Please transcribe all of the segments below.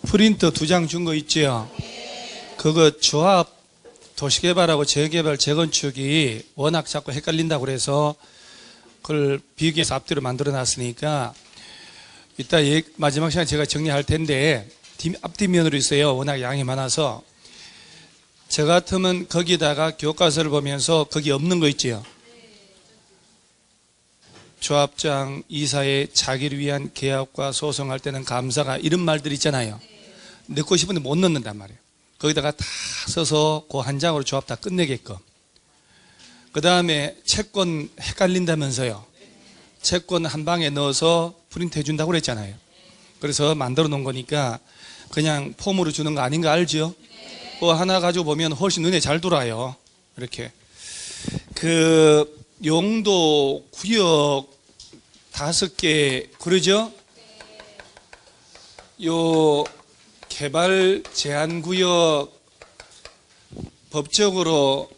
프린터 2장 준 거 있죠? 그거 조합 도시개발하고 재개발 재건축이 워낙 자꾸 헷갈린다고 그래서 그걸 비교해서 앞뒤로 만들어 놨으니까 이따 마지막 시간에 제가 정리할 텐데 앞뒷면으로 있어요. 워낙 양이 많아서. 저 같으면 거기다가 교과서를 보면서 거기 없는 거 있지요. 조합장 이사의 자기를 위한 계약과 소송할 때는 감사가 이런 말들 있잖아요. 넣고 싶은데 못 넣는단 말이에요. 거기다가 다 써서 그 한 장으로 조합 다 끝내게끔. 그 다음에 채권 헷갈린다면서요. 채권 한 방에 넣어서 프린트 해준다고 그랬잖아요. 그래서 만들어 놓은 거니까 그냥 폼으로 주는 거 아닌 거 알죠? 그거 하나 가지고 보면 훨씬 눈에 잘 돌아요. 이렇게. 그 용도 구역 5개 그러죠? 요 개발 제한 구역 법적으로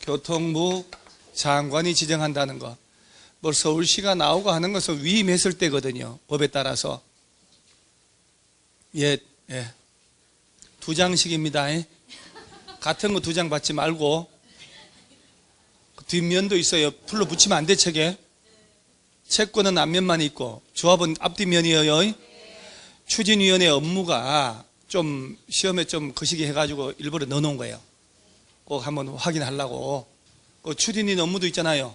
국토교통부 장관이 지정한다는 거. 뭐 서울시가 나오고 하는 것은 위임했을 때거든요. 법에 따라서. 예. 2장씩입니다. 같은 거 2장 받지 말고. 뒷면도 있어요. 풀로 붙이면 안 돼, 책에. 채권은 앞면만 있고 조합은 앞뒷면이에요. 추진위원회 업무가 좀 시험에 좀 거시기 해가지고 일부러 넣어놓은 거예요. 꼭 한번 확인하려고. 그 추진위 업무도 있잖아요.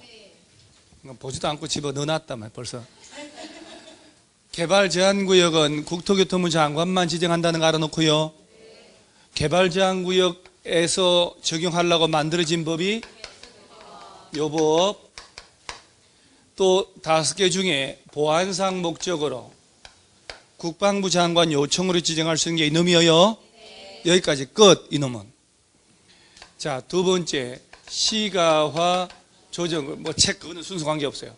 보지도 않고 집어 넣어놨단 말이에요. 벌써. 개발 제한구역은 국토교통부 장관만 지정한다는 거 알아놓고요. 개발 제한구역에서 적용하려고 만들어진 법이 요 법. 또 5개 중에 보안상 목적으로 국방부 장관 요청으로 지정할 수 있는 게 이놈이에요. 여기까지 끝. 이놈은. 자, 2번째 시가화 조정, 뭐 책 그거는 순서 관계없어요.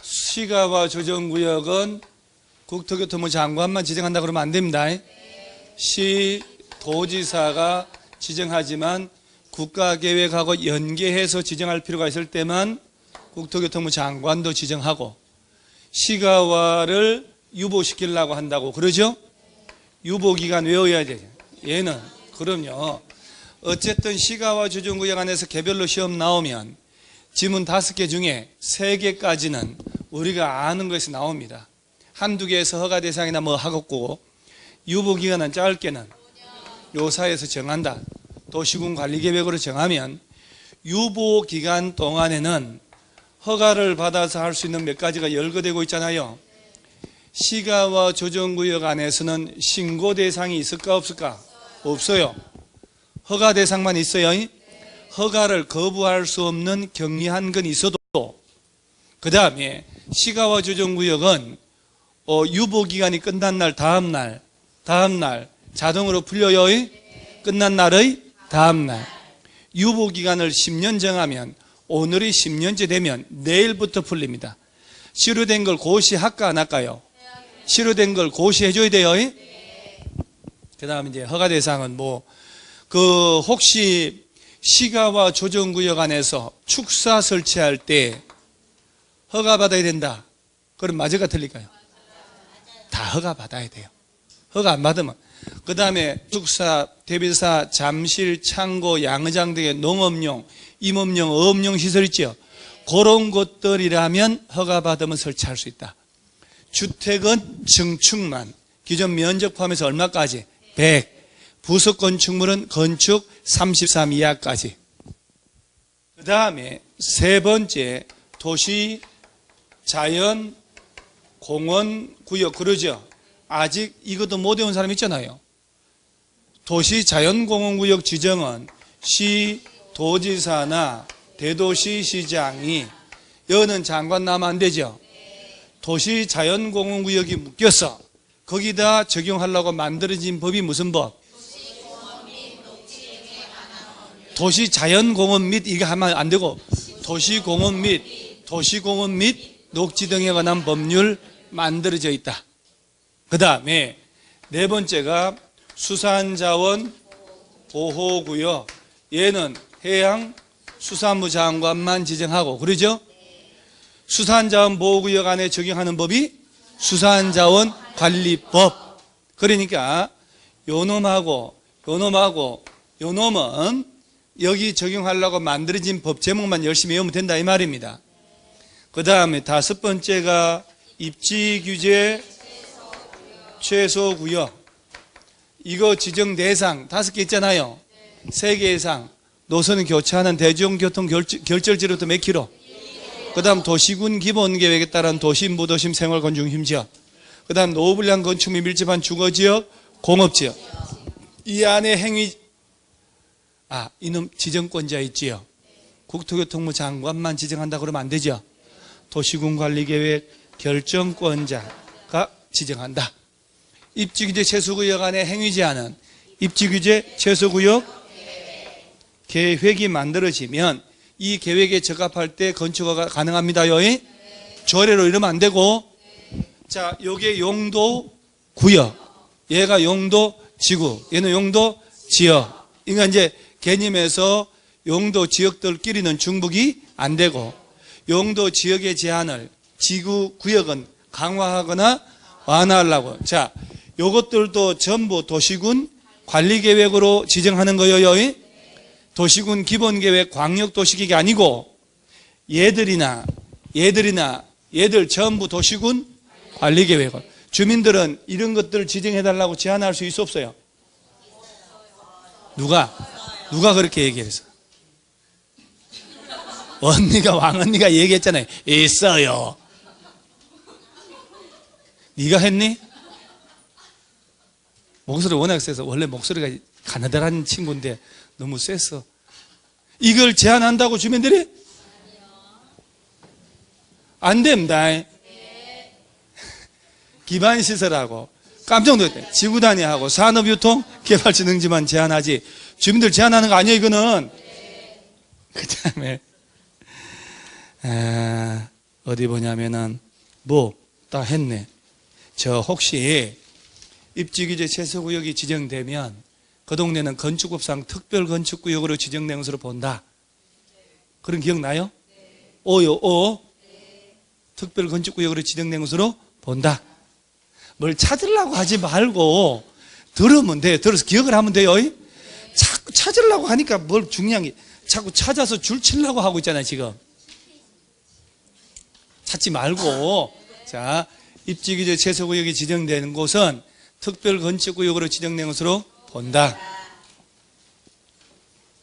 시가화 조정구역은 국토교통부 장관만 지정한다 그러면 안 됩니다. 시 도지사가 지정하지만 국가계획하고 연계해서 지정할 필요가 있을 때만 국토교통부 장관도 지정하고, 시가화를 유보시키려고 한다고 그러죠? 유보기간 외워야 되죠. 얘는 그럼요. 어쨌든 시가화 조정구역 안에서 개별로 시험 나오면 지문 5개 중에 3개까지는 우리가 아는 것이 나옵니다. 한두 개에서 허가 대상이나 뭐 하겠고, 유보기간은 짧게는 요사에서 정한다. 도시군 관리계획으로 정하면 유보기간 동안에는 허가를 받아서 할 수 있는 몇 가지가 열거되고 있잖아요. 시가화 조정구역 안에서는 신고 대상이 있을까 없을까? 없어요. 허가 대상만 있어요. 허가를 거부할 수 없는 경미한 건 있어도, 그 다음에 시가화 조정구역은 유보기간이 끝난 날 다음날 자동으로 풀려요. 끝난 날의 다음날. 유보기간을 10년 정하면 오늘이 10년째 되면 내일부터 풀립니다. 실효된 걸 고시할까 안 할까요? 실효된 걸 고시해줘야 돼요. 그 다음에 이제 허가 대상은 혹시 시가화 조정구역 안에서 축사 설치할 때 허가 받아야 된다. 그럼 맞을까 틀릴까요? 다 허가 받아야 돼요. 허가 안 받으면. 그 다음에 축사, 대비사, 잠실, 창고, 양의장 등의 농업용, 임업용, 어업용 시설 있죠. 그런 것들이라면 허가 받으면 설치할 수 있다. 주택은 증축만, 기존 면적 포함해서 얼마까지? 100. 부속 건축물은 건축 33 이하까지. 그 다음에 3번째 도시 자연 공원 구역 그러죠. 아직 이것도 못 외운 사람 있잖아요. 도시 자연 공원 구역 지정은 시 도지사나 대도시 시장이, 여는 장관 나면 안 되죠. 도시 자연 공원 구역이 묶여서 거기다 적용하려고 만들어진 법이 무슨 법? 도시 자연 공원 및 이게 하면 안 되고 도시공원 및 녹지 등에 관한 법률 만들어져 있다. 그 다음에 4번째가 수산자원 보호구역. 얘는 해양수산부 장관만 지정하고 그러죠? 수산자원 보호구역 안에 적용하는 법이 수산자원관리법. 그러니까 요놈하고 요놈하고 요놈은 여기 적용하려고 만들어진 법 제목만 열심히 외우면 된다 이 말입니다. 그 다음에 다섯 번째가 입지규제 최소구역. 이거 지정 대상 5개 있잖아요. 3개 이상. 노선을 교체하는 대중교통 결절지로부터 몇 킬로? 그 다음 도시군 기본계획에 따른 도심, 무도심, 생활건중심지역. 그 다음 노후불량 건축 및 밀집한 주거지역, 공업지역. 이 안에 행위, 이놈 지정권자 있지요. 국토교통부 장관만 지정한다 그러면 안 되죠. 도시군 관리계획 결정권자가 지정한다. 입지규제 최소구역 안에 행위 제한은 입지규제 최소구역 계획이 만들어지면 이 계획에 적합할 때 건축가 가능합니다요. 조례로 이러면 안 되고, 자, 요게 용도 구역, 얘가 용도 지구, 얘는 용도 지역. 그러니까 이제 개념에서 용도 지역들끼리는 중복이 안 되고, 용도 지역의 제한을 지구 구역은 강화하거나 완화하려고. 자, 요것들도 전부 도시군 관리계획으로 지정하는 거예요. 도시군 기본계획 광역도시계획이 아니고 얘들 전부 도시군 관리계획을. 주민들은 이런 것들을 지정해달라고 제안할 수 있어 없어요? 누가 그렇게 얘기했어? 왕언니가 얘기했잖아요. 있어요. 네가 했니? 목소리가 워낙 세서, 원래 목소리가 가느다란 친구인데 너무 셌어. 이걸 제한한다고 주민들이? 안 됩니다. 기반시설하고 깜짝 놀랐대. 지구단위하고 산업유통개발진흥지만 제한하지 주민들 제한하는 거 아니에요 이거는. 그 다음에 어디 보냐면은 다 했네. 저 혹시 입지규제 최소구역이 지정되면 그 동네는 건축법상 특별건축구역으로 지정된 것으로 본다. 그런 기억나요? 특별건축구역으로 지정된 것으로 본다. 뭘 찾으려고 하지 말고 들으면 돼. 들어서 기억을 하면 돼요. 자꾸 찾으려고 하니까 뭘 중요한 게 자꾸 찾아서 줄 치려고 하고 있잖아요 지금. 찾지 말고. 자, 입지규제 최소구역이 지정되는 곳은 특별건축구역으로 지정된 것으로 본다.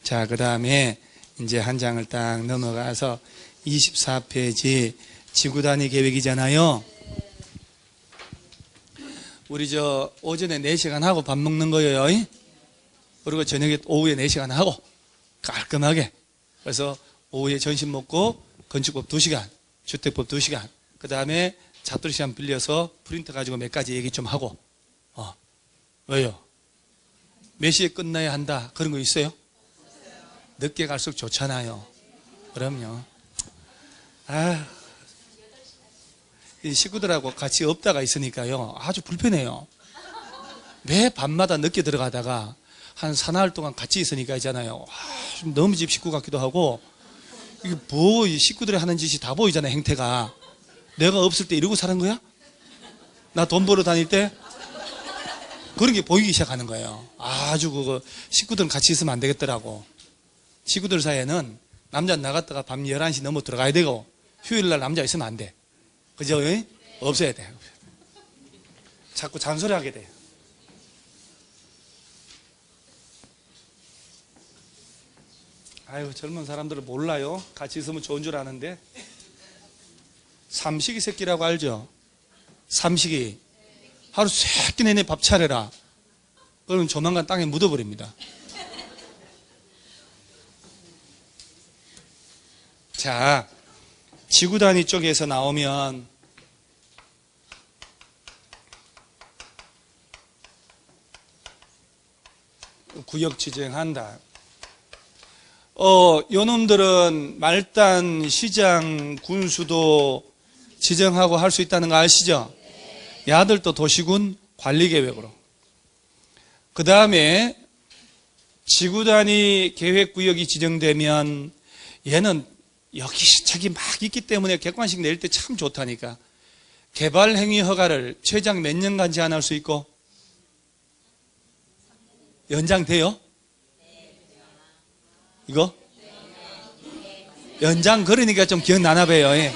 자, 그 다음에 이제 한 장을 딱 넘어가서 24페이지 지구단위 계획이잖아요. 우리 오전에 4시간 하고 밥 먹는 거예요. 그리고 저녁에 오후에 4시간 하고 깔끔하게. 그래서 오후에 점심 먹고 건축법 2시간, 주택법 2시간, 그 다음에 자투리 시간 빌려서 프린터 가지고 몇 가지 얘기 좀 하고. 왜요? 몇 시에 끝나야 한다 그런 거 있어요? 늦게 갈수록 좋잖아요. 그럼요. 이 식구들하고 같이 없다가 있으니까요 아주 불편해요. 매 밤마다 늦게 들어가다가 한 사나흘 동안 같이 있으니까 있잖아요. 좀 너무 집 식구 같기도 하고. 이게 이 식구들이 하는 짓이 다 보이잖아요. 행태가. 내가 없을 때 이러고 사는 거야? 나 돈 벌어 다닐 때? 그런 게 보이기 시작하는 거예요. 아주 식구들은 같이 있으면 안 되겠더라고. 식구들 사이에는 남자 나갔다가 밤 11시 넘어 들어가야 되고 휴일날 남자 있으면 안 돼. 그죠? 없어야 돼. 자꾸 잔소리하게 돼. 아유, 젊은 사람들은 몰라요. 같이 있으면 좋은 줄 아는데. 삼식이 새끼라고 알죠? 삼식이. 하루 새끼 내내 밥 차려라. 그러면 조만간 땅에 묻어버립니다. 자, 지구단위 쪽에서 나오면 구역 지정한다. 요놈들은 말단, 시장, 군수도 지정하고 할 수 있다는 거 아시죠? 야들도 도시군 관리계획으로. 그 다음에 지구단위 계획구역이 지정되면 얘는 여기저기 막 있기 때문에 객관식 낼 때 참 좋다니까. 개발행위 허가를 최장 몇 년간 제한할 수 있고 연장돼요? 이거? 연장 그러니까 좀 기억나나 봐요. 예.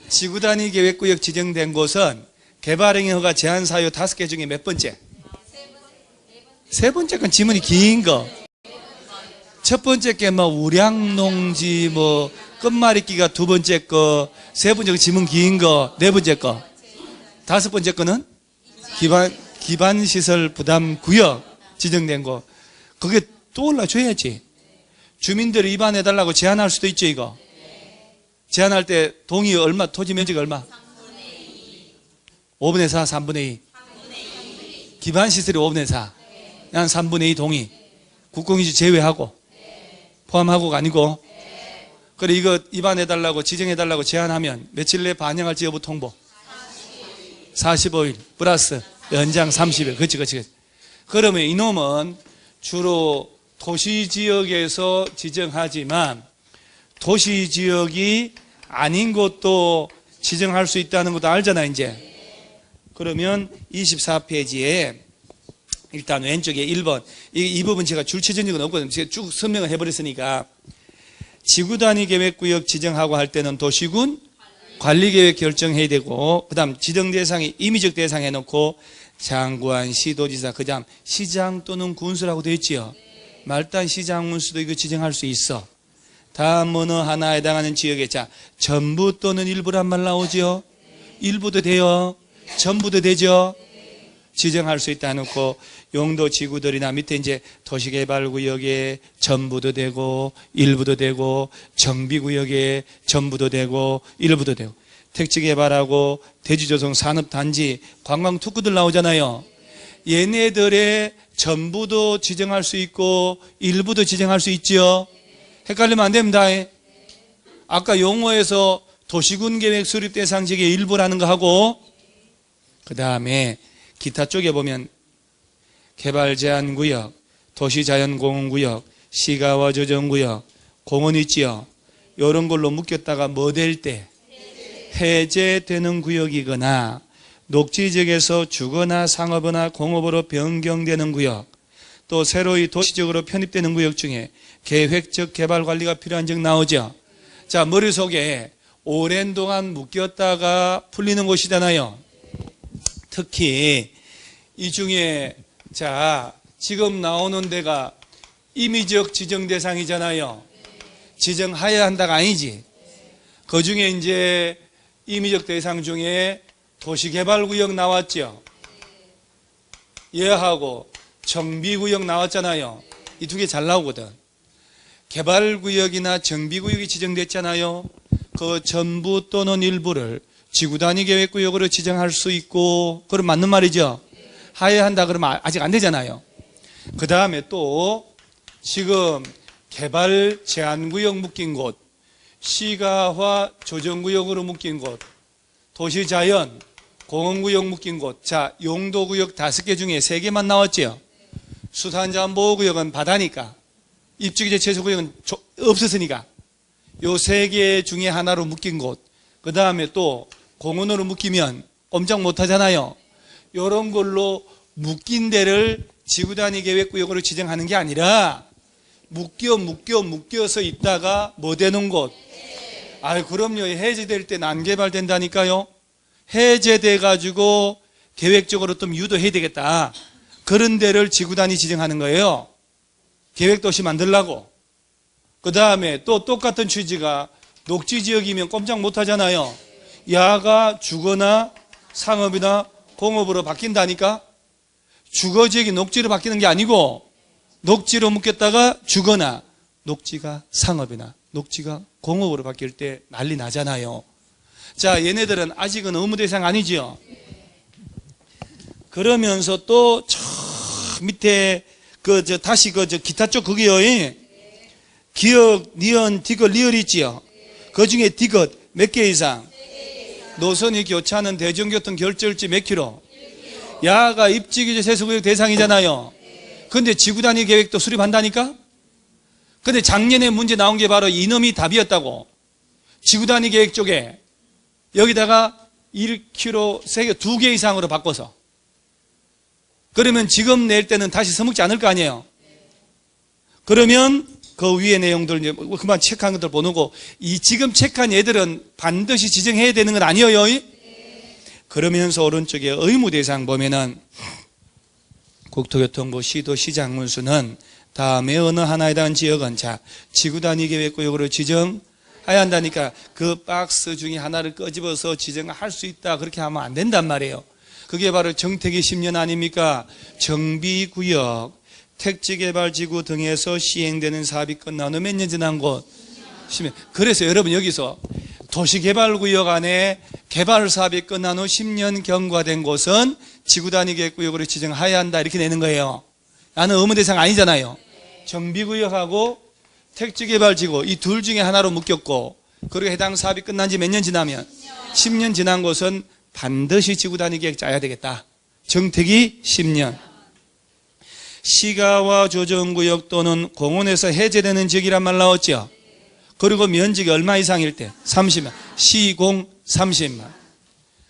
지구 단위 계획구역 지정된 곳은 개발행위 허가 제한 사유 5개 중에 몇 번째? 세 번째 건 지문이 긴 거. 첫 번째 게 뭐 우량농지 뭐 끝말잇기가 두 번째 거, 세 번째 거 지문 긴 거, 네 번째 거. 다섯 번째 거는 기반시설 부담 구역 지정된 거. 그게 떠올라줘야지. 주민들이 입안해달라고 제한할 수도 있죠, 이거. 제한할 때 동의 얼마, 토지 면적 얼마? 5분의 4, 3분의 2. 기반시설이 5분의 4. 한 3분의 2 동의. 국공유지 제외하고. 포함하고가 아니고. 그래, 이거 입안해달라고, 지정해달라고 제한하면 며칠 내에 반영할지 여부 통보. 45일 플러스 연장 30일. 그치. 그러면 이놈은 주로 도시지역에서 지정하지만 도시지역이 아닌 곳도 지정할 수 있다는 것도 알잖아, 이제. 그러면 24페이지에 일단 왼쪽에 1번. 이 부분 제가 줄치전 적은 없거든요. 제가 쭉 설명을 해버렸으니까. 지구단위 계획구역 지정하고 할 때는 도시군 관리계획 결정해야 되고, 그 다음 지정 대상이 임의적 대상 해놓고 장관, 시도지사, 그 다음 시장 또는 군수라고 되어 있지요. 말단 시장, 군수도 이거 지정할 수 있어. 다음 어느 하나에 해당하는 지역에, 자, 전부 또는 일부란 말 나오죠. 일부도 돼요. 전부도 되죠. 지정할 수 있다 해놓고, 용도 지구들이나 밑에 이제 도시개발구역에 전부도 되고, 일부도 되고, 정비구역에 전부도 되고, 일부도 되고, 택지개발하고, 대지조성 산업단지, 관광특구들 나오잖아요. 얘네들의 전부도 지정할 수 있고, 일부도 지정할 수 있죠. 헷갈리면 안 됩니다. 아까 용어에서 도시군계획 수립 대상 지역의 일부라는 거 하고, 그 다음에 기타 쪽에 보면 개발제한구역, 도시자연공원구역, 시가와 조정구역, 공원 있지요. 이런 걸로 묶였다가 뭐 될 때? 해제되는 구역이거나 녹지지역에서 주거나 상업이나 공업으로 변경되는 구역, 또 새로이 도시적으로 편입되는 구역 중에 계획적 개발 관리가 필요한 지역 나오죠. 자, 머릿속에 오랜 동안 묶였다가 풀리는 곳이잖아요. 특히 이 중에, 자, 지금 나오는 데가 임의적 지정 대상이잖아요. 지정하여야 한다가 아니지. 그 중에 이제 임의적 대상 중에 도시개발구역 나왔죠. 얘하고 정비구역 나왔잖아요. 이 두 개 잘 나오거든. 개발구역이나 정비구역이 지정됐잖아요. 그 전부 또는 일부를 지구단위 계획구역으로 지정할 수 있고, 그럼 맞는 말이죠. 하여야 한다 그러면 아직 안 되잖아요. 그 다음에 또 지금 개발 제한구역 묶인 곳, 시가화 조정구역으로 묶인 곳, 도시자연 공원구역 묶인 곳, 자, 용도구역 5개 중에 3개만 나왔죠. 수산자원보호구역은 바다니까, 입주기재 최소구역은 없었으니까 요 3개 중에 하나로 묶인 곳, 그 다음에 또 공원으로 묶이면 꼼짝 못하잖아요. 이런 걸로 묶인 데를 지구단위 계획구역으로 지정하는 게 아니라 묶여서 있다가 뭐 되는 곳. 그럼요. 해제될 때 난개발된다니까요. 해제돼 가지고 계획적으로 좀 유도해야 되겠다. 그런 데를 지구단위 지정하는 거예요. 계획도시 만들라고. 그 다음에 또 똑같은 취지가 녹지지역이면 꼼짝 못하잖아요. 야가 주거나 상업이나 공업으로 바뀐다니까. 주거지역이 녹지로 바뀌는 게 아니고 녹지로 묶였다가 주거나 녹지가 상업이나 녹지가 공업으로 바뀔 때 난리 나잖아요. 자, 얘네들은 아직은 의무 대상 아니지요. 그러면서 또 저 밑에 다시 기타 쪽 그게요. 기역, 니은, 디귿, 리을 있지요. 그 중에 디귿 몇 개 이상? 노선이 교차하는 대중교통 결절지 몇 킬로? 야가 입지기재 세수구역 대상이잖아요. 근데 지구단위 계획도 수립한다니까? 근데 작년에 문제 나온 게 바로 이놈이 답이었다고. 지구단위 계획 쪽에 여기다가 1km 2개 이상으로 바꿔서 그러면 지금 낼 때는 다시 써먹지 않을 거 아니에요. 그러면 그 위에 내용들 이제 그만 체크한 것들 보고 이 지금 체크한 얘들은 반드시 지정해야 되는 건 아니에요. 그러면서 오른쪽에 의무 대상 보면은 국토교통부 시도시장 문수는 다음에 어느 하나에 대한 지역은 자 지구 단위 계획구역으로 지정해야 한다니까 그 박스 중에 하나를 끄집어서 지정할 수 있다 그렇게 하면 안 된단 말이에요. 그게 바로 정택이 10년 아닙니까? 정비구역, 택지개발지구 등에서 시행되는 사업이 끝난 후 몇 년 지난 곳? 10년. 그래서 여러분 여기서 도시개발구역 안에 개발사업이 끝난 후 10년 경과된 곳은 지구단위 계획구역으로 지정해야 한다 이렇게 내는 거예요. 나는 의무 대상 아니잖아요. 정비구역하고 택지개발지구 이 둘 중에 하나로 묶였고 그리고 해당 사업이 끝난 지 몇 년 지나면 10년 지난 곳은 반드시 지구단위 계획 짜야 되겠다. 정택이 10년. 시가와 조정구역 또는 공원에서 해제되는 지역이란 말 나왔죠. 그리고 면적이 얼마 이상일 때 30만, 시공 30만.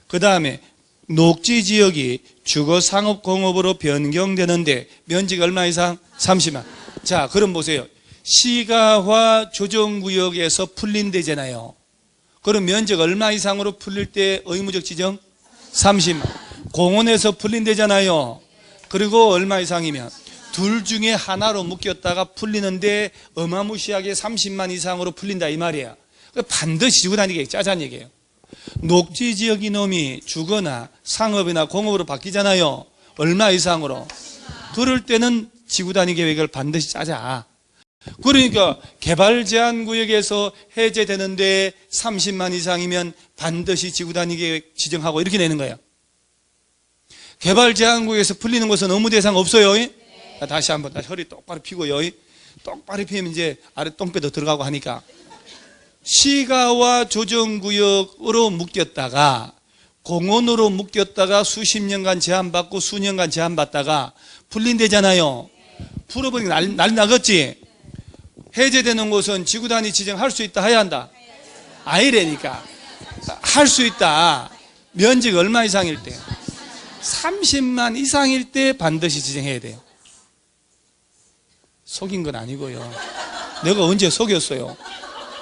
그 다음에 녹지지역이 주거상업공업으로 변경되는데 면적이 얼마 이상? 30만. 자, 그럼 보세요. 시가와 조정구역에서 풀린대잖아요. 그럼 면적 얼마 이상으로 풀릴 때 의무적 지정? 30만. 공원에서 풀린대잖아요. 그리고 얼마 이상이면? 둘 중에 하나로 묶였다가 풀리는데 어마무시하게 30만 이상으로 풀린다 이 말이야. 반드시 지구단위 계획 짜자는 얘기예요. 녹지지역 이놈이 주거나 상업이나 공업으로 바뀌잖아요. 얼마 이상으로? 그럴 때는 지구단위 계획을 반드시 짜자. 그러니까 개발제한구역에서 해제되는데 30만 이상이면 반드시 지구단위 계획 지정하고 이렇게 내는 거예요. 개발제한구역에서 풀리는 것은 의무 대상 없어요. 다시 한번 다시 허리 똑바로 펴고요. 똑바로 펴면 이제 아래 똥배도 들어가고 하니까 시가와 조정구역으로 묶였다가 공원으로 묶였다가 수십 년간 제한받고 수년간 제한받다가 풀린대잖아요. 풀어버리니까 난리 나겠지. 해제되는 곳은 지구단위 지정할 수 있다 해야 한다. 아니래니까 할 수 있다. 면적 얼마 이상일 때 30만 이상일 때 반드시 지정해야 돼요. 속인 건 아니고요. 내가 언제 속였어요?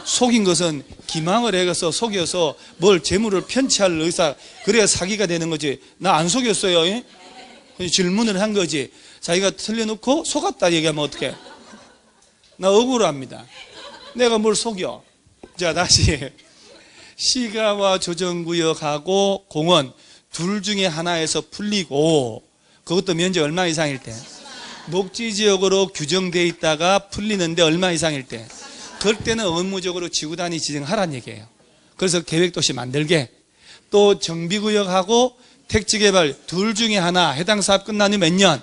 속인 것은 기망을 해서 속여서 뭘 재물을 편취할 의사 그래야 사기가 되는 거지. 나 안 속였어요. 질문을 한 거지. 자기가 틀려놓고 속았다 얘기하면 어떡해? 나 억울합니다. 내가 뭘 속여? 자, 다시 시가와 조정구역하고 공원 둘 중에 하나에서 풀리고 그것도 면적 얼마 이상일 때 녹지지역으로 규정되어 있다가 풀리는데 얼마 이상일 때 그럴 때는 의무적으로 지구단위 지정하라는 얘기예요. 그래서 계획도시 만들게 또 정비구역하고 택지개발 둘 중에 하나 해당 사업 끝나면 몇 년?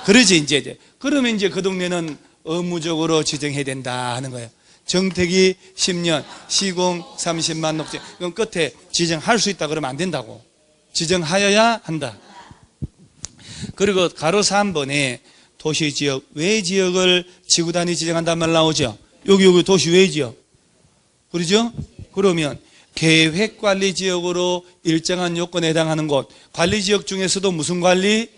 그러지 이제 그러면 이제 그 동네는 의무적으로 지정해야 된다 하는 거예요. 정택이 10년, 시공 30만 녹지. 그럼 끝에 지정할 수 있다 그러면 안 된다고. 지정하여야 한다. 그리고 가로 3번에 도시지역, 외지역을 지구단위 지정한다는 말 나오죠. 여기 도시 외지역. 그러죠? 그러면 계획관리지역으로 일정한 요건에 해당하는 곳. 관리지역 중에서도 무슨 관리?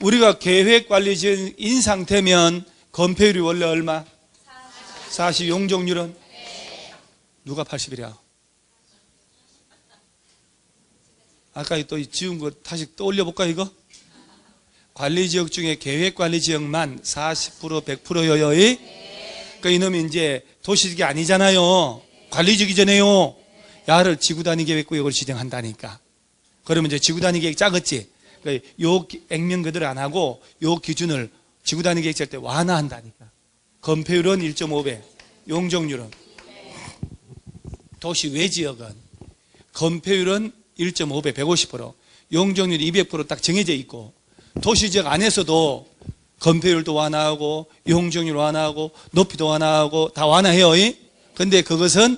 우리가 계획관리지역인 상태면 건폐율이 원래 얼마? 40. 용적률은? 누가 80이랴? 아까 또 지운 거 다시 떠올려볼까 이거? 관리지역 중에 계획관리지역만 40% 100%여요. 그러니까 이놈이 이제 도시지역이 아니잖아요. 관리지역이잖아요. 야를 지구단위 계획구역으로 지정한다니까. 그러면 이제 지구단위 계획 짜겠지. 그러니까 요 액면 그대로 안 하고 요 기준을 지구단위 계획 짤 때 완화한다니까. 건폐율은 1.5배, 용적률은 도시 외지역은 건폐율은 1.5배, 150%, 용적률 200% 딱 정해져 있고 도시지역 안에서도 건폐율도 완화하고 용적률 완화하고 높이도 완화하고 다 완화해요. 근데 그것은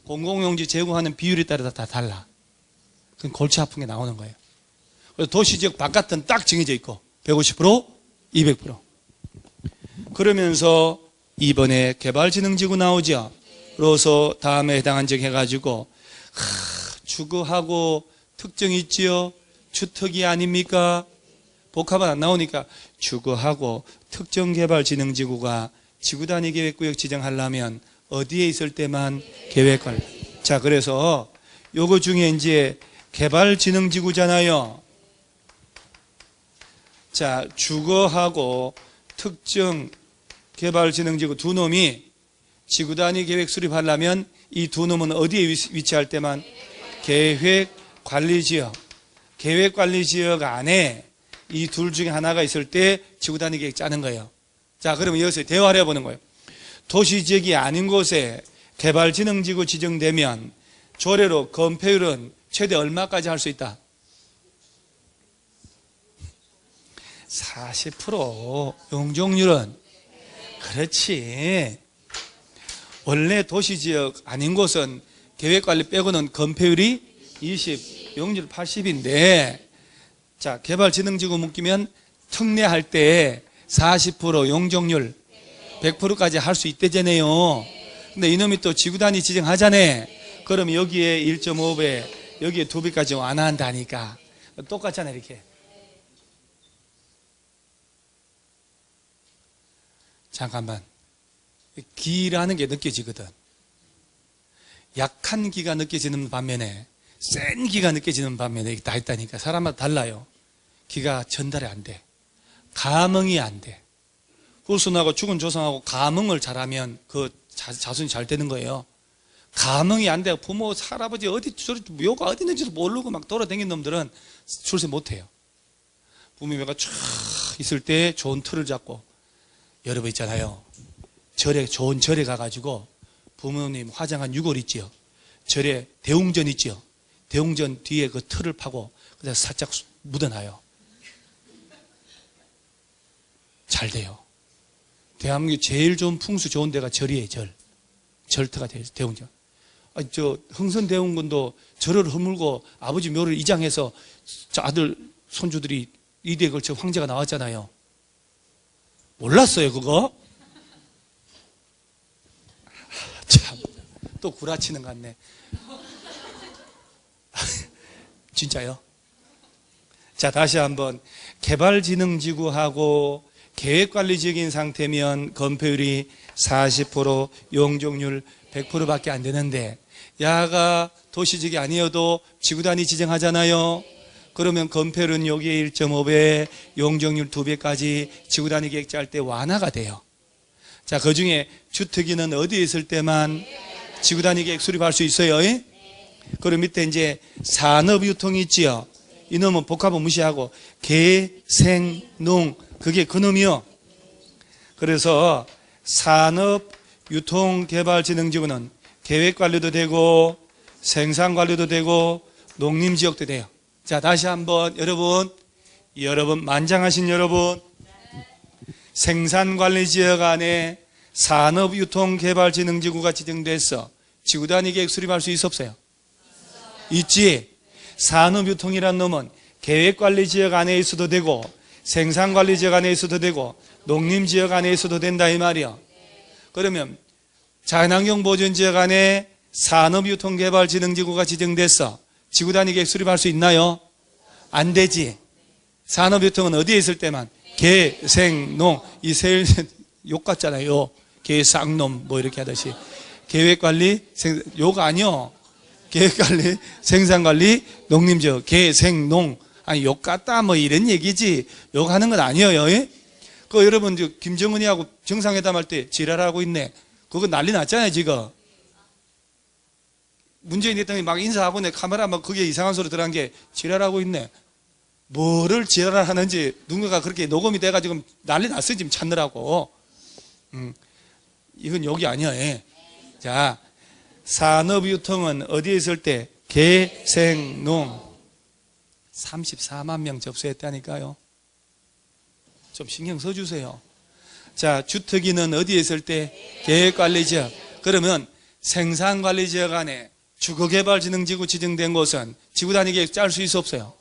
공공용지 제공하는 비율에 따라 다 달라. 그건 골치 아픈 게 나오는 거예요. 그래서 도시지역 바깥은 딱 정해져 있고 150%, 200%. 그러면서 이번에 개발진흥지구 나오죠. 그래서 다음에 해당한 지역 해가지고 주거하고 특정이 있지요. 주특기 아닙니까? 복합은 안 나오니까 주거하고 특정개발진흥지구가 지구단위 계획구역 지정하려면 어디에 있을 때만 계획관리. 자, 그래서 요거 중에 이제 개발진흥지구잖아요. 자, 주거하고 특정개발진흥지구 두 놈이 지구단위 계획 수립하려면 이 두 놈은 어디에 위치할 때만 계획관리지역. 계획관리지역 안에 이 둘 중에 하나가 있을 때 지구단위 계획 짜는 거예요. 자, 그러면 여기서 대화를 해보는 거예요. 도시지역이 아닌 곳에 개발진흥지구 지정되면 조례로 건폐율은 최대 얼마까지 할 수 있다? 40%. 용적률은? 그렇지. 원래 도시지역 아닌 곳은 계획관리 빼고는 건폐율이 20, 용적률 80인데, 자, 개발진흥지구 묶이면 특례할 때 40% 용적률 100%까지 할 수 있대잖아요. 근데 이놈이 또 지구단위 지정하잖아요. 그럼 여기에 1.5배, 여기에 2배까지 완화한다니까. 똑같잖아요, 이렇게. 잠깐만. 기라는 게 느껴지거든. 약한 기가 느껴지는 반면에 센 기가 느껴지는 반면에 다 있다니까. 사람마다 달라요. 기가 전달이 안 돼. 감흥이 안 돼. 후순하고 죽은 조상하고 감흥을 잘하면 그 자손이 잘 되는 거예요. 감흥이 안 돼. 부모, 할아버지 어디 묘가 어디 있는지도 모르고 막 돌아다니는 놈들은 출세 못해요. 부모묘가 쫙 있을 때 좋은 틀을 잡고, 여러분 있잖아요. 절에, 좋은 절에 가가지고 부모님 화장한 유골 있지요. 절에 대웅전 있지요. 대웅전 뒤에 그 틀을 파고 그냥 살짝 묻어놔요. 잘 돼요. 대한민국 제일 좋은 풍수 좋은 데가 절이에요. 절터가 돼요. 대웅전. 저 흥선대웅군도 절을 허물고 아버지 묘를 이장해서 아들 손주들이 이대에 걸쳐 황제가 나왔잖아요. 몰랐어요, 그거? 참, 또 구라치는 것 같네. 진짜요? 자, 다시 한번. 개발진흥지구하고 계획관리지역인 상태면 건폐율이 40%, 용적률 100%밖에 안 되는데, 야가 도시지역이 아니어도 지구단위 지정하잖아요. 그러면 건폐율은 여기에 1.5배, 용적률 2배까지 지구단위 계획 짤 때 완화가 돼요. 자, 그 중에 주특기는 어디에 있을 때만 지구단위 계획 수립할 수 있어요? 그리고 밑에 이제 산업유통이 있지요. 이놈은 복합은 무시하고 개, 생, 농, 그게 그놈이요. 그래서 산업유통개발진흥지구는 계획관리도 되고 생산관리도 되고 농림지역도 돼요. 자, 다시 한번 여러분 만장하신 여러분, 생산관리지역 안에 산업유통개발진흥지구가 지정돼서 지구단위 계획 수립할 수 있어 없어요? 있지. 산업유통이란 놈은 계획관리지역 안에 있어도 되고 생산관리지역 안에 있어도 되고 농림지역 안에 있어도 된다 이 말이야. 그러면 자연환경보존지역 안에 산업유통개발진흥지구가 지정돼서 지구단위 계획 수립할 수 있나요? 안 되지. 산업유통은 어디에 있을 때만 개, 생, 농, 이 세 욕 같잖아요. 개, 쌍놈 뭐 이렇게 하듯이. 계획관리, 욕 아니요. 계획관리, 생산관리, 농림지역, 개, 생, 농. 아니 욕 같다 뭐 이런 얘기지. 욕하는 건 아니에요. 예? 그 여러분 김정은이하고 정상회담 할 때 지랄하고 있네. 그거 난리 났잖아요 지금. 문재인 대통령이 막 인사하고 내 카메라 막 그게 이상한 소리 들어간 게 지랄하고 있네. 뭐를 지랄하는지 누군가 그렇게 녹음이 돼가지고 난리 났어요 지금 찾느라고. 이건 욕이 아니야. 예. 자, 산업유통은 어디에 있을 때 개, 생, 농 34만 명 접수했다니까요. 좀 신경 써주세요. 자, 주특기는 어디에 있을 때 계획관리지역. 그러면 생산관리지역 안에 주거개발진흥지구 지정된 곳은 지구단위 계획 짤 수 있어 없어요?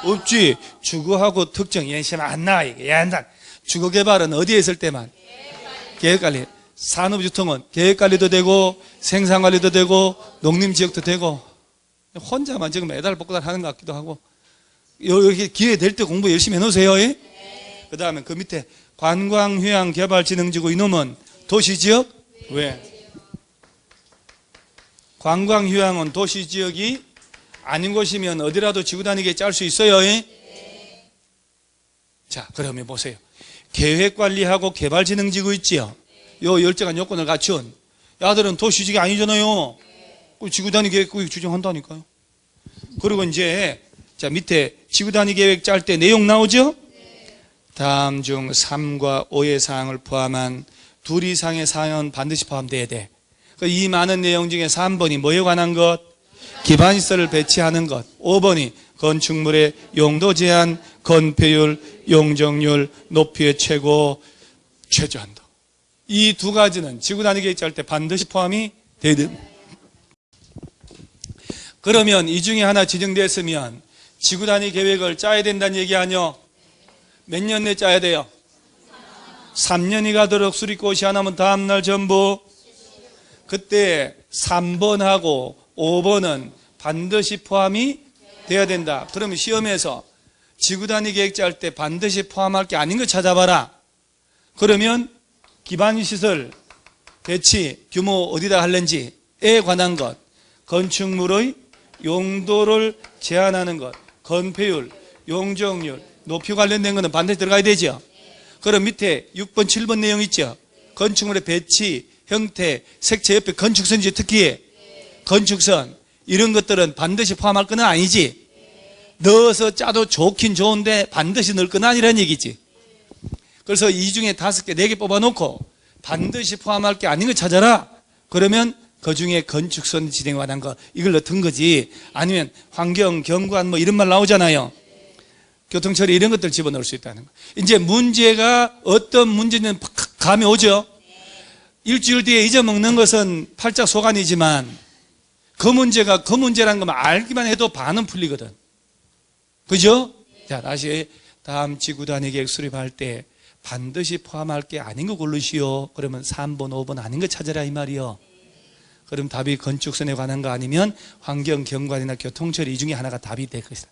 없지. 주거하고 특정 얘는 안 나와. 얘한단 주거개발은 어디에 있을 때만 계획관리. 산업유통은 계획관리도 되고 생산관리도 되고 농림지역도 되고 혼자만 지금 매달 복달 하는 것 같기도 하고 여기 기회 될 때 공부 열심히 해놓으세요. 그 다음에 그 밑에 관광휴양개발진흥지구 이놈은 도시지역? 왜? 관광휴양은 도시지역이 아닌 곳이면 어디라도 지구단위계 짤 수 있어요. 자, 그러면 보세요. 계획관리하고 개발진흥지구 있지요? 요 10가지 요건을 갖춘 야들은 도시지역이 아니잖아요. 지구단위 계획 주정한다니까요. 그리고 이제 자 밑에 지구단위 계획 짤 때 내용 나오죠? 다음 중 3과 5의 사항을 포함한 2 이상의 사항은 반드시 포함돼야 돼. 이 많은 내용 중에 3번이 뭐에 관한 것? 기반시설을 배치하는 것. 5번이 건축물의 용도 제한, 건폐율, 용적률, 높이의 최저한도. 이 2가지는 지구단위 계획 짤 때 반드시 포함이 돼야 됩니다. 그러면 이 중에 하나 지정됐으면 지구단위 계획을 짜야 된다는 얘기 아니요? 몇 년 내에 짜야 돼요? 3년이 가도록 수리꽃이 하나면 다음날 전부. 그때 3번하고 5번은 반드시 포함이 돼야 된다. 그러면 시험에서 지구단위 계획 짤 때 반드시 포함할 게 아닌 거 찾아봐라. 그러면 기반시설 배치 규모 어디다 할는지에 관한 것, 건축물의 용도를 제한하는 것, 건폐율, 용적률, 높이 관련된 것은 반드시 들어가야 되죠. 그럼 밑에 6번, 7번 내용 있죠. 건축물의 배치, 형태, 색채 옆에 건축선이지. 특히 건축선 이런 것들은 반드시 포함할 건 아니지. 넣어서 짜도 좋긴 좋은데 반드시 넣을 건 아니라는 얘기지. 그래서 이 중에 5개, 4개 뽑아놓고 반드시 포함할 게 아닌 거 찾아라. 그러면 그 중에 건축선 진행에 관한 거 이걸 넣은 거지. 아니면 환경, 경관 뭐 이런 말 나오잖아요. 교통처리 이런 것들 집어넣을 수 있다는 거. 이제 문제가 어떤 문제는 감이 오죠. 일주일 뒤에 잊어먹는 것은 팔짝 소간이지만 그 문제가 그 문제라는 것만 알기만 해도 반은 풀리거든. 그죠? 자, 다시 다음 지구단위 계획 수립할 때 반드시 포함할 게 아닌 거 고르시오. 그러면 3번, 5번 아닌 거 찾아라 이 말이요. 그럼 답이 건축선에 관한 거 아니면 환경, 경관이나 교통처리 이 중에 하나가 답이 될 것이다.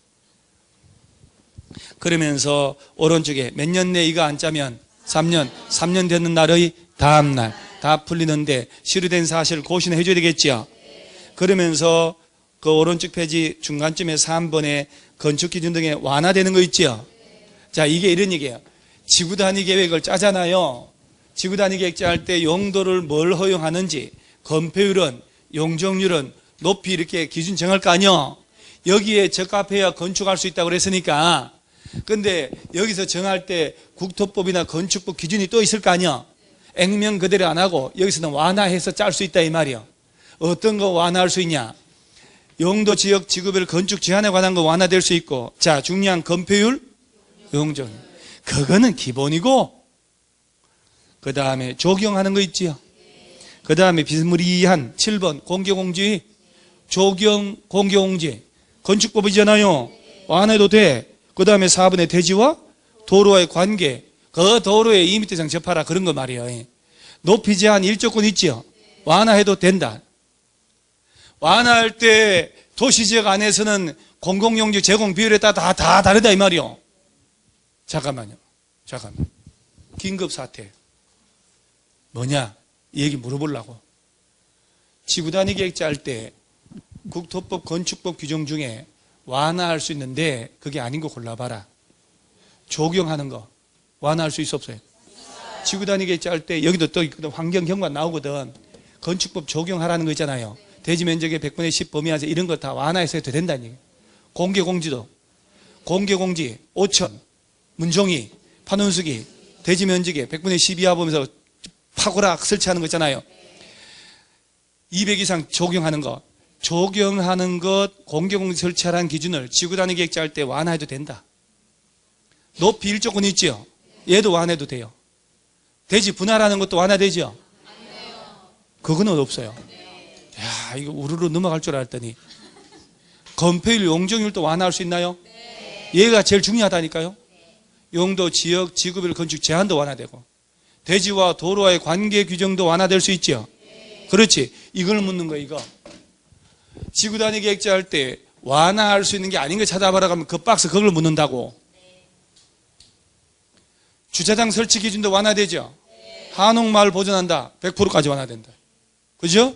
그러면서 오른쪽에 몇 년 내에 이거 안 짜면 3년 되는 날의 다음 날 다 풀리는데 시료된 사실 고시는 해줘야 되겠죠. 그러면서 그 오른쪽 페이지 중간쯤에 3번에 건축기준 등에 완화되는 거 있죠. 자, 이게 이런 얘기예요. 지구단위 계획을 짜잖아요. 지구단위 계획 짤 때 용도를 뭘 허용하는지, 건폐율은, 용적률은, 높이 이렇게 기준 정할 거 아니요. 여기에 적합해야 건축할 수 있다고 그랬으니까. 근데 여기서 정할 때 국토법이나 건축법 기준이 또 있을 거 아니야. 액면 그대로 안 하고 여기서는 완화해서 짤 수 있다 이 말이야. 어떤 거 완화할 수 있냐? 용도 지역 지구별 건축 제한에 관한 거 완화될 수 있고, 자, 중요한 건폐율, 용적률. 그거는 기본이고, 그 다음에 조경하는 거 있지요. 그 다음에 비스무리한 7번 공개공지, 조경 공개공지 건축법이잖아요. 완화해도 돼. 그 다음에 4번에 대지와 도로와의 관계, 그 도로에 2m 이상 접하라 그런 거 말이에요. 높이 제한 1조건 있죠. 완화해도 된다. 완화할 때 도시지역 안에서는 공공용지 제공 비율에 따라 다 다르다 이 말이요. 잠깐만. 긴급 사태. 뭐냐? 이 얘기 물어보려고. 지구단위 계획 짤 때 국토법, 건축법 규정 중에 완화할 수 있는데 그게 아닌 거 골라봐라. 조경하는 거 완화할 수 있어 없어요? 지구단위 계획 짤 때 여기도 또 있거든. 환경경관 나오거든. 건축법 적용하라는 거 있잖아요. 대지 면적의 100분의 10 범위 안에서 이런 거 다 완화해서 해도 된다는 얘기예요. 공개공지도 공개공지 5천 문종이 판원수기 대지 면적의 100분의 10 이하 범위에서 파고락 설치하는 거 있잖아요. 200 이상 적용하는 거, 적용하는 것 공개공지 설치하라는 기준을 지구단위 계획 짤 때 완화해도 된다. 높이 1조건 있죠. 얘도 완화해도 돼요. 대지 분할하는 것도 완화되죠. 그거는 없어요. 야, 이거 우르르 넘어갈 줄 알았더니 건폐율, 용적률도 완화할 수 있나요? 얘가 제일 중요하다니까요. 용도, 지역, 지구별 건축 제한도 완화되고 대지와 도로와의 관계 규정도 완화될 수 있죠. 그렇지. 이걸 묻는 거야 이거. 지구단위 계획자 할 때 완화할 수 있는 게 아닌 거 찾아봐라 하면 그 박스 그걸 묻는다고. 주차장 설치 기준도 완화되죠. 한옥마을 보존한다. 100%까지 완화된다. 그죠?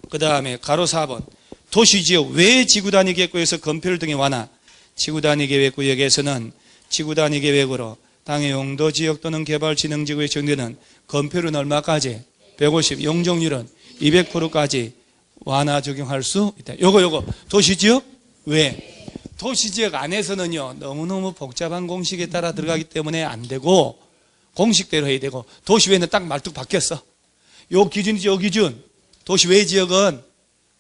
그 다음에 가로 4번. 도시지역 외 지구단위 계획구에서 건폐율 등의 완화. 지구단위 계획구역에서는 지구단위 계획으로 당해 용도 지역 또는 개발 진흥지구에 정되는 건폐율은 얼마까지? 150. 용적률은 200%까지 완화 적용할 수 있다. 요거 도시지역 외. 도시지역 안에서는요 너무너무 복잡한 공식에 따라 들어가기 때문에 안 되고 공식대로 해야 되고, 도시 외에는 딱 말뚝 바뀌었어. 요 기준이지, 요 기준. 도시 외 지역은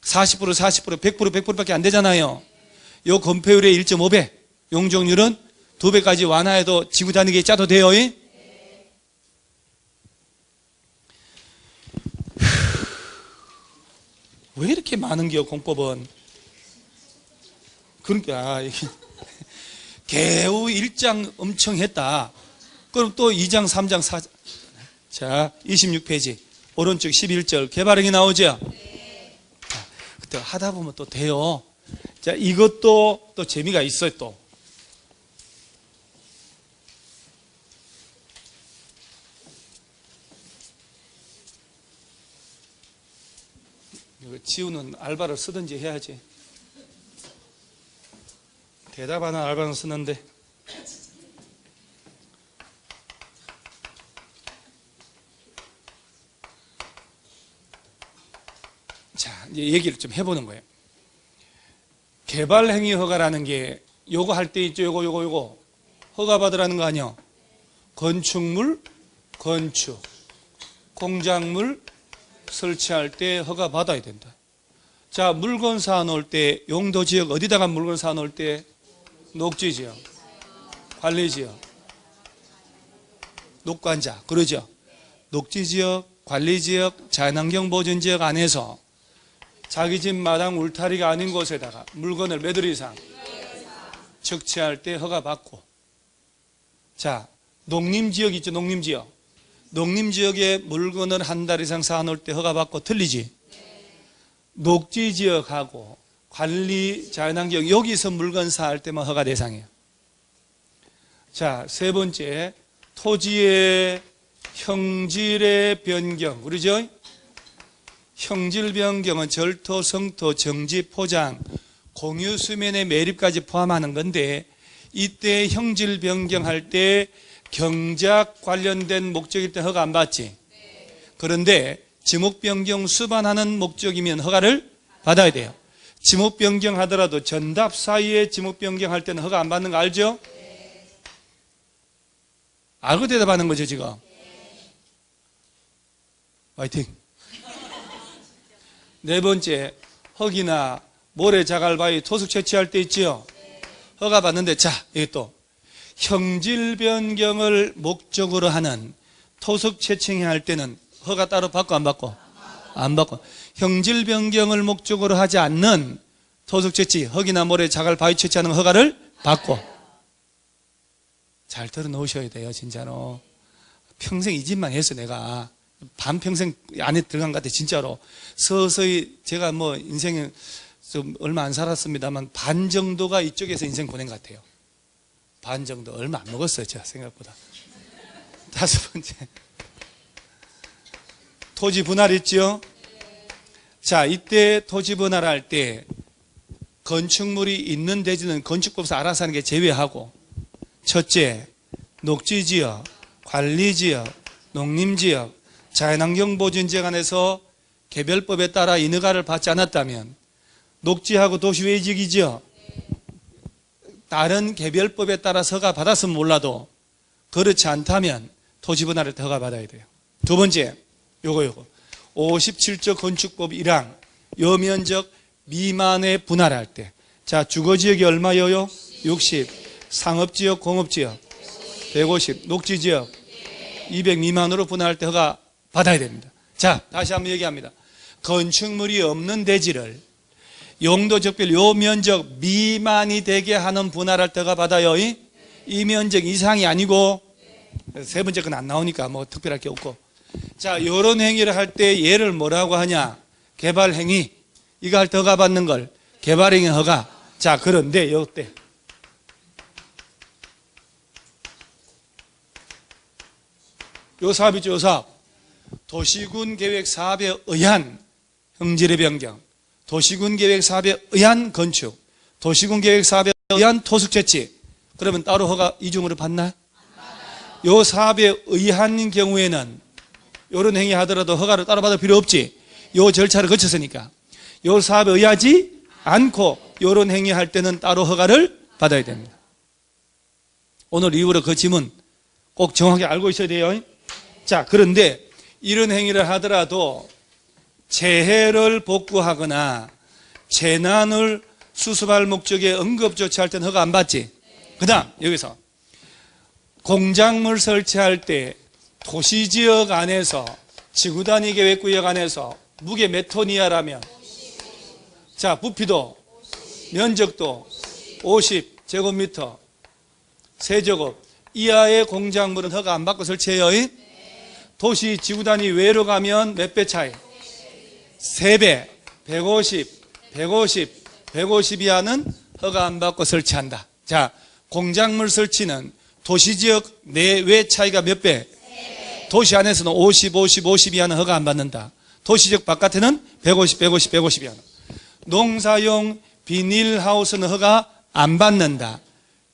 40%, 100%, 100%밖에 안 되잖아요. 요 건폐율의 1.5배, 용적률은 2배까지 완화해도 지구 단위계 짜도 돼요. 왜 이렇게 많은 게요, 공법은? 그러니까 개우 1장 엄청 했다. 그럼 또 2장, 3장, 4장. 자, 26페이지. 오른쪽 11절. 개발행위 나오죠? 자, 그때 하다 보면 또 돼요. 자, 이것도 또 재미가 있어요, 또. 이거 지우는 알바를 쓰든지 해야지. 대답하는 알바는 쓰는데. 자, 이제 얘기를 좀 해보는 거예요. 개발행위 허가라는 게 요거 할 때 있죠. 요거 허가 받으라는 거 아니요. 건축물, 건축, 공작물 설치할 때 허가 받아야 된다. 자, 물건 사놓을 때 용도지역 어디다가 물건 사놓을 때? 녹지지역, 관리지역, 녹관자, 그러죠. 녹지지역, 관리지역, 자연환경보존지역 안에서 자기 집 마당 울타리가 아닌 곳에다가 물건을 몇 월 이상 적치할 때 허가받고. 자, 농림지역 있죠, 농림지역. 농림지역에 물건을 한 달 이상 사놓을 때 허가받고. 틀리지? 녹지지역하고 관리, 자연환경 여기서 물건 사할 때만 허가 대상이에요. 자, 세 번째, 토지의 형질의 변경, 그러죠? 형질 변경은 절토, 성토, 정지, 포장, 공유 수면의 매립까지 포함하는 건데, 이때 형질 변경할 때 경작 관련된 목적일 때 허가 안 받지. 그런데 지목 변경 수반하는 목적이면 허가를 받아야 돼요. 지목 변경하더라도 전답 사이에 지목 변경할 때는 허가 안 받는 거 알죠? 알고 대답하는 거죠, 지금. 화이팅. 네 번째, 흙이나 모래, 자갈, 바위, 토속 채취할 때 있죠? 허가 받는데, 자, 이게 또 형질 변경을 목적으로 하는 토속 채취 할 때는 허가 따로 받고 안 받고? 안 받고. 형질 변경을 목적으로 하지 않는 토속 채취, 흙이나 모래, 자갈, 바위 채취하는 허가를 받고. 잘 들어 놓으셔야 돼요, 진짜로. 평생 이 집만 했어, 내가. 반평생 안에 들어간 것 같아, 진짜로. 서서히 제가 뭐 인생에 좀 얼마 안 살았습니다만 반 정도가 이쪽에서 인생 보낸 것 같아요. 반 정도. 얼마 안 먹었어요, 제가 생각보다. 다섯 번째, 토지 분할 있죠? 자, 이때 토지 분할할 때 건축물이 있는 대지는 건축법에서 알아서 하는 게 제외하고, 첫째, 녹지지역, 관리지역, 농림지역, 자연환경보존지역 안에서 개별법에 따라 인허가를 받지 않았다면, 녹지하고 도시 외 지역이죠. 다른 개별법에 따라서 허가 받았으면 몰라도 그렇지 않다면 토지 분할을 허가 받아야 돼요. 두 번째, 요거 57조 건축법 1항 여면적 미만의 분할할 때, 자, 주거지역이 얼마예요? 60, 상업지역, 공업지역 150, 녹지지역 200 미만으로 분할할 때 허가 받아야 됩니다. 자, 다시 한번 얘기합니다. 건축물이 없는 대지를 용도적별 요 면적 미만이 되게 하는 분할할 때가 받아요. 이 면적 이상이 아니고. 세 번째 건 안 나오니까 뭐 특별할 게 없고. 자, 요런 행위를 할 때 얘를 뭐라고 하냐? 개발행위. 이거 할 때 허가 받는 걸 개발행위 허가. 자, 그런데 요때 요 사업이죠, 요 사업. 도시군 계획 사업에 의한 형질의 변경, 도시군 계획 사업에 의한 건축, 도시군 계획 사업에 의한 토속 채취. 그러면 따로 허가 이중으로 받나요? 요 사업에 의한 경우에는 요런 행위 하더라도 허가를 따로 받을 필요 없지. 요 절차를 거쳤으니까. 요 사업에 의하지 않고 요런 행위 할 때는 따로 허가를 받아야 됩니다. 오늘 이후로 그 지문 꼭 정확히 알고 있어야 돼요. 자, 그런데 이런 행위를 하더라도 재해를 복구하거나 재난을 수습할 목적의 응급 조치할 때는 허가 안 받지. 그 다음 여기서 공작물 설치할 때 도시지역 안에서 지구단위 계획구역 안에서 무게 몇 톤이야라면, 자, 부피도 면적도 50제곱미터 세제곱 이하의 공작물은 허가 안 받고 설치해요. 도시 지구단위 외로 가면 몇 배 차이? 3배, 150 이하는 허가 안 받고 설치한다. 자, 공작물 설치는 도시지역 내외 차이가 몇 배? 도시 안에서는 50 이하는 허가 안 받는다. 도시지역 바깥에는 150 이하는. 농사용 비닐하우스는 허가 안 받는다.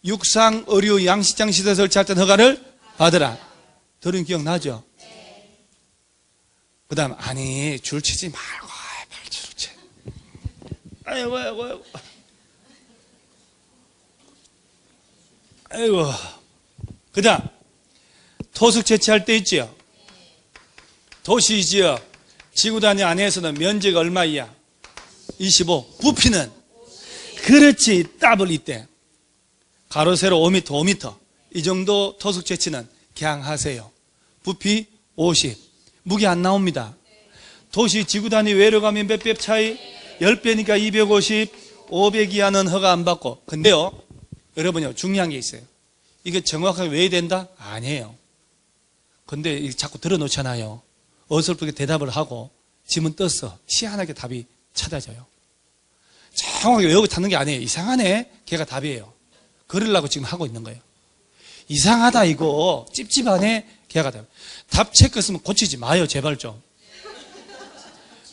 육상, 의류, 양식장 시설 설치할 때는 허가를 받으라. 들은 기억나죠? 그 다음, 아니, 줄 치지 말고, 발줄 치. 아이고. 그 다음, 토속 채취할 때 있지요? 도시지역, 지구단위 안에서는 면적 얼마이야? 25. 부피는? 그렇지, 더블 이때. 가로, 세로 5m. 이 정도 토속 채취는 그냥 하세요. 부피 50. 무게 안 나옵니다. 도시 지구단위 외로 가면 몇 배 차이? 10배니까 250, 500 이하는 허가 안 받고. 근데요, 여러분요, 중요한 게 있어요. 이게 정확하게 왜 된다? 아니에요. 근데 자꾸 들어놓잖아요. 어설프게 대답을 하고 지문 떴어. 희한하게 답이 찾아져요. 정확하게 외우고 찾는 게 아니에요. 이상하네. 걔가 답이에요. 그러려고 지금 하고 있는 거예요. 이상하다 이거 찝찝하네. 걔가 답 체크했으면 고치지 마요. 제발 좀.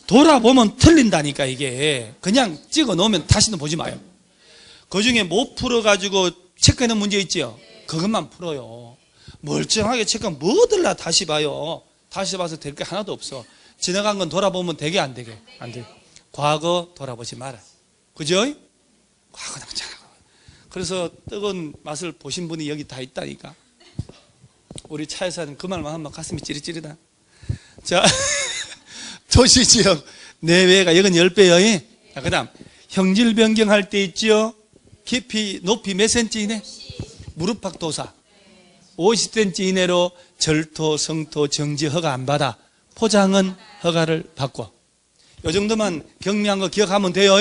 돌아보면 틀린다니까. 이게 그냥 찍어 놓으면 다시는 보지 마요. 그중에 못 풀어가지고 체크해놓은 문제 있지요. 그것만 풀어요. 멀쩡하게 체크하면 뭐들라 다시 봐요. 다시 봐서 될 게 하나도 없어. 지나간 건 돌아보면 되게 안 되게. 안 돼. 과거 돌아보지 마라. 그죠? 과거는 괜찮아. 그래서 뜨거운 맛을 보신 분이 여기 다 있다니까. 우리 차에서는 그 말만 하면 가슴이 찌릿찌릿하다. 자, 도시지역 내외가 여긴 10배요. 자, 그 다음 형질 변경할 때 있지요. 깊이 높이 몇 센치 이내? 무릎팍 도사 50cm 이내로 절토, 성토, 정지 허가 안 받아. 포장은 허가를 받고. 이 정도만 경미한 거 기억하면 돼요.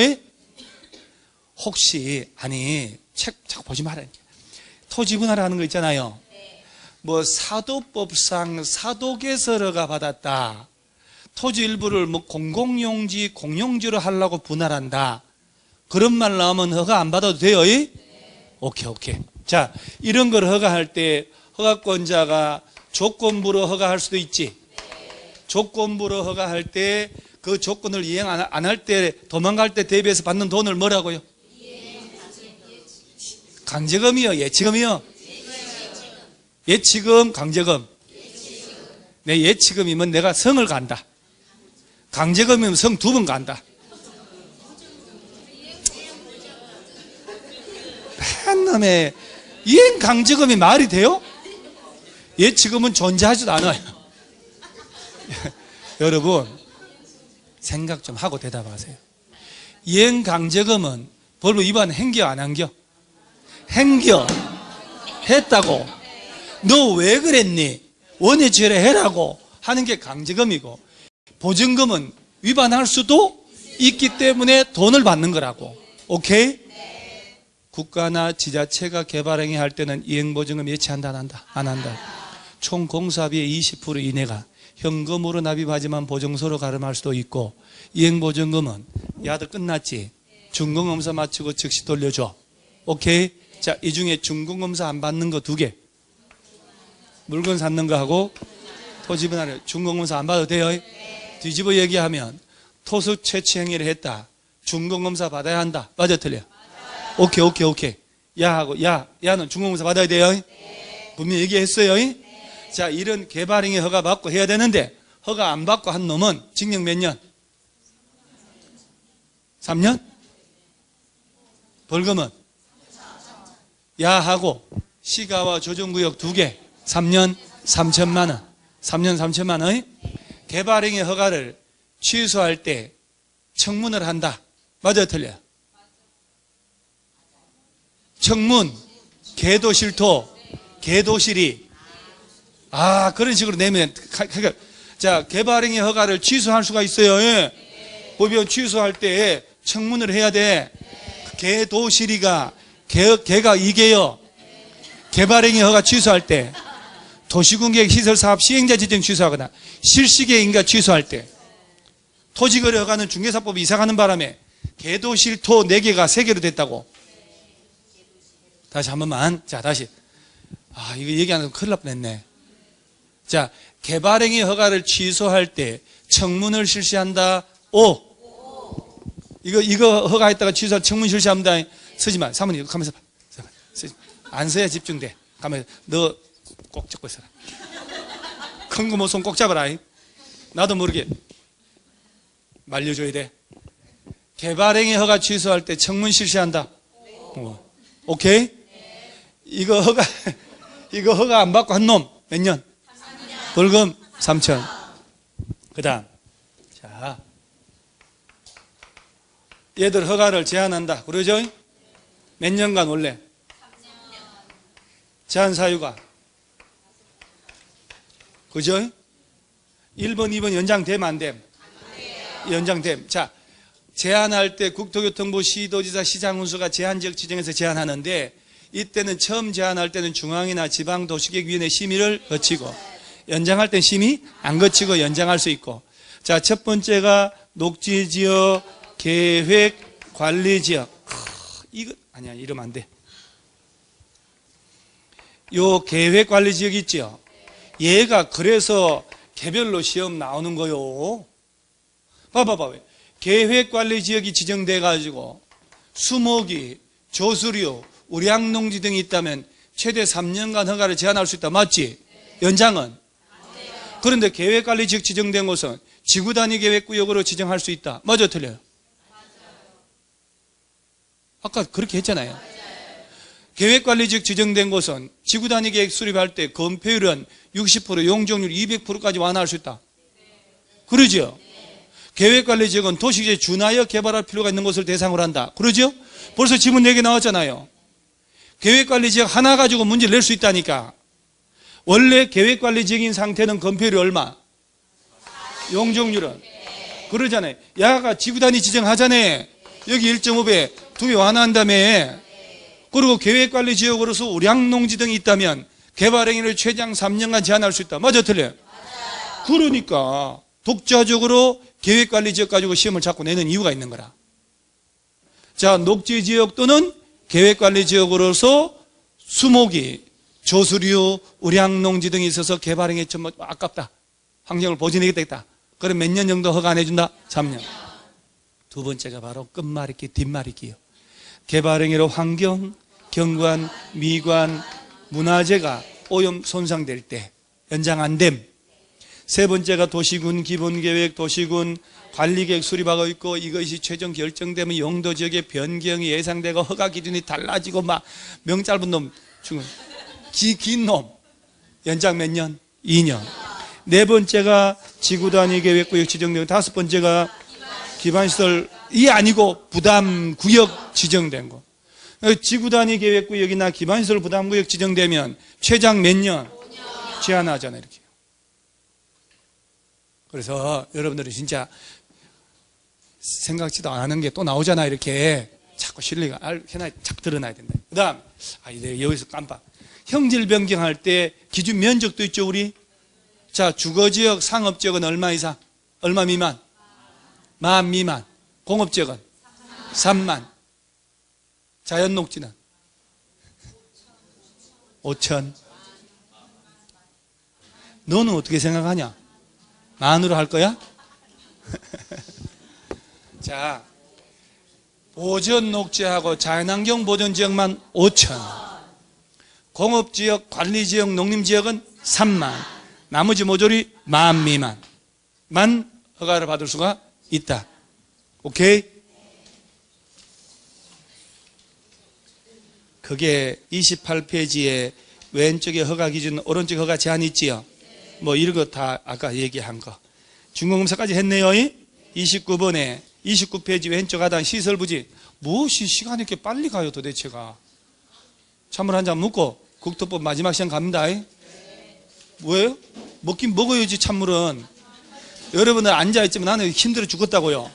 혹시 아니 책 자꾸 보지 말아요. 토지 분할하는 거 있잖아요. 뭐 사도법상 사도개설허가 받았다. 토지 일부를 뭐 공공용지, 공용지로 하려고 분할한다. 그런 말 나오면 허가 안 받아도 돼요. 오케이. 자, 이런 걸 허가할 때 허가권자가 조건부로 허가할 수도 있지. 조건부로 허가할 때 그 조건을 이행 안 할 때 도망갈 때 대비해서 받는 돈을 뭐라고요? 강제금이요? 예치금이요? 예치금, 강제금. 내 예치금이면 내가 성을 간다. 강제금이면 성 2번 간다. 한 놈의 이행 강제금이 말이 돼요? 예치금은 존재하지도 않아요. 여러분 생각 좀 하고 대답하세요. 이행 강제금은 법을 위반 행겨 안 행겨? 행겨. 했다고. 너 왜 그랬니? 원해지려 해라고 하는 게 강제금이고, 보증금은 위반할 수도 있기 때문에 돈을 받는 거라고. 오케이? 국가나 지자체가 개발행위 할 때는 이행보증금 예치한다 안 한다? 안 한다. 총 공사비의 20% 이내가 현금으로 납입하지만 보증서로 가름할 수도 있고, 이행보증금은 야들 끝났지? 준공검사 마치고 즉시 돌려줘. 오케이? 자, 이 중에 준공검사 안 받는 거 2개. 물건 샀는 거 하고 토지 분할을 준공검사 안 받아도 돼요? 뒤집어 얘기하면 토수 채취 행위를 했다. 준공검사 받아야 한다. 맞아, 틀려? 오케이. 야하고 야는 준공검사 받아야 돼요? 분명히 얘기했어요. 자, 이런 개발행위 허가 받고 해야 되는데 허가 안 받고 한 놈은 징역 몇 년? 3년? 벌금은? 야하고 시가와 조정구역 2개 3년 3천만 원. 3년 3천만 원. 개발행위 허가를 취소할 때 청문을 한다. 맞아요, 틀려요? 청문, 개도실토, 개도실이 그런 식으로 내면 자, 개발행위 허가를 취소할 수가 있어요. 법원 취소할 때 청문을 해야 돼. 개도실이가 개가 이게요. 개발행위 허가 취소할 때 도시군계획 시설사업 시행자 지정 취소하거나 실시계획인가 취소할 때 토지거래 허가는 중개사법이 이사가는 바람에 개도실토 4개가 3개로 됐다고. 다시 한 번만. 자, 다시. 이거 얘기 안 하면 큰일 날 뻔했네. 자, 개발행위 허가를 취소할 때 청문을 실시한다. 이거 허가했다가 취소할 청문 실시합니다. 쓰지 마. 사모님, 가면서 안 써야 집중돼. 가면서 너 꼭 잡고 있어라. 큰 거 못 손 꼭 잡아라. 나도 모르게 말려줘야 돼. 개발행위 허가 취소할 때 청문 실시한다. 오케이? 이거 허가 안 받고 한 놈 몇 년? 벌금 3천. 그 다음, 자, 얘들 허가를 제한한다. 그러죠? 몇 년간 원래? 제한 사유가? 그죠? 1번, 2번 연장됨, 안 됨? 연장됨. 자, 제한할 때 국토교통부, 시도지사, 시장군수가 제한지역 지정해서 제한하는데 이때는 처음 제한할 때는 중앙이나 지방도시계획위원회 심의를 거치고 연장할 때 심의 안 거치고 연장할 수 있고. 자, 첫 번째가 녹지지역, 계획, 관리지역. 이거 아니야, 이러면 안 돼. 요 계획관리지역 있죠? 얘가 그래서 개별로 시험 나오는 거요. 봐봐. 계획관리지역이 지정돼 가지고 수목이, 조수류, 우량농지 등이 있다면 최대 3년간 허가를 제한할 수 있다. 맞지? 연장은? 그런데 계획관리지역 지정된 곳은 지구단위계획구역으로 지정할 수 있다. 맞아, 틀려요? 아까 그렇게 했잖아요. 계획관리지역 지정된 곳은 지구단위계획 수립할 때 건폐율은 60%, 용적률 200%까지 완화할 수 있다. 그러죠? 계획관리지역은 도시계획 준하여 개발할 필요가 있는 것을 대상으로 한다. 그러죠? 벌써 지문 4개 나왔잖아요. 계획관리지역 하나 가지고 문제를 낼 수 있다니까. 원래 계획관리지역인 상태는 건폐율이 얼마? 용적률은? 그러잖아요. 야가 지구단위 지정하잖아요. 여기 1.5배, 2배 완화한 다음에. 그리고 계획관리지역으로서 우량농지 등이 있다면 개발행위를 최장 3년간 제한할 수 있다. 맞아, 틀려요? 그러니까 독자적으로 계획관리지역 가지고 시험을 자꾸 내는 이유가 있는 거라. 자, 녹지지역 또는 계획관리지역으로서 수목이, 조수류, 우량농지 등이 있어서 개발행위 좀 아깝다. 환경을 보존해야겠다. 그럼 몇 년 정도 허가 안 해준다? 3년. 두 번째가 바로 끝말잇기, 뒷말잇기요. 개발행위로 환경, 경관, 미관, 문화재가 오염 손상될 때 연장 안 됨. 세 번째가 도시군 기본계획, 도시군 관리계획 수립하고 있고 이것이 최종 결정되면 용도지역의 변경이 예상되고 허가 기준이 달라지고 막 명 짧은 놈, 긴 놈 연장 몇 년? 2년. 네 번째가 지구단위계획구역 지정되고 다섯 번째가 기반시설이 아니고 부담구역 지정된 거. 지구단위계획구역이나 기반시설 부담구역 지정되면 최장 몇 년? 제한하잖아요, 이렇게. 그래서 여러분들이 진짜 생각지도 안 하는 게 또 나오잖아요, 이렇게. 자꾸 실리가 착 드러나야 된다. 그 다음, 내가 여기서 깜빡. 형질 변경할 때 기준 면적도 있죠, 우리? 자, 주거지역, 상업지역은 얼마 이상? 얼마 미만? 만 미만. 공업지역은? 3만. 자연 녹지는 5천. 너는 어떻게 생각하냐? 만으로 할 거야? 자, 보전 녹지하고 자연환경 보전 지역만 5천. 공업지역, 관리지역, 농림지역은 3만. 나머지 모조리 만 미만만 허가를 받을 수가 있다. 오케이? 그게 28페이지에 왼쪽에 허가 기준, 오른쪽에 허가 제한이 있지요. 뭐 이런 거 다 아까 얘기한 거. 준공검사까지 했네요. 29번에 29페이지 왼쪽 하단 시설부지. 무엇이 시간이 이렇게 빨리 가요 도대체가. 찬물 한 잔 먹고 국토법 마지막 시간 갑니다. 왜요? 먹긴 먹어야지 찬물은. 여러분들 앉아있지만 나는 힘들어 죽겠다고요.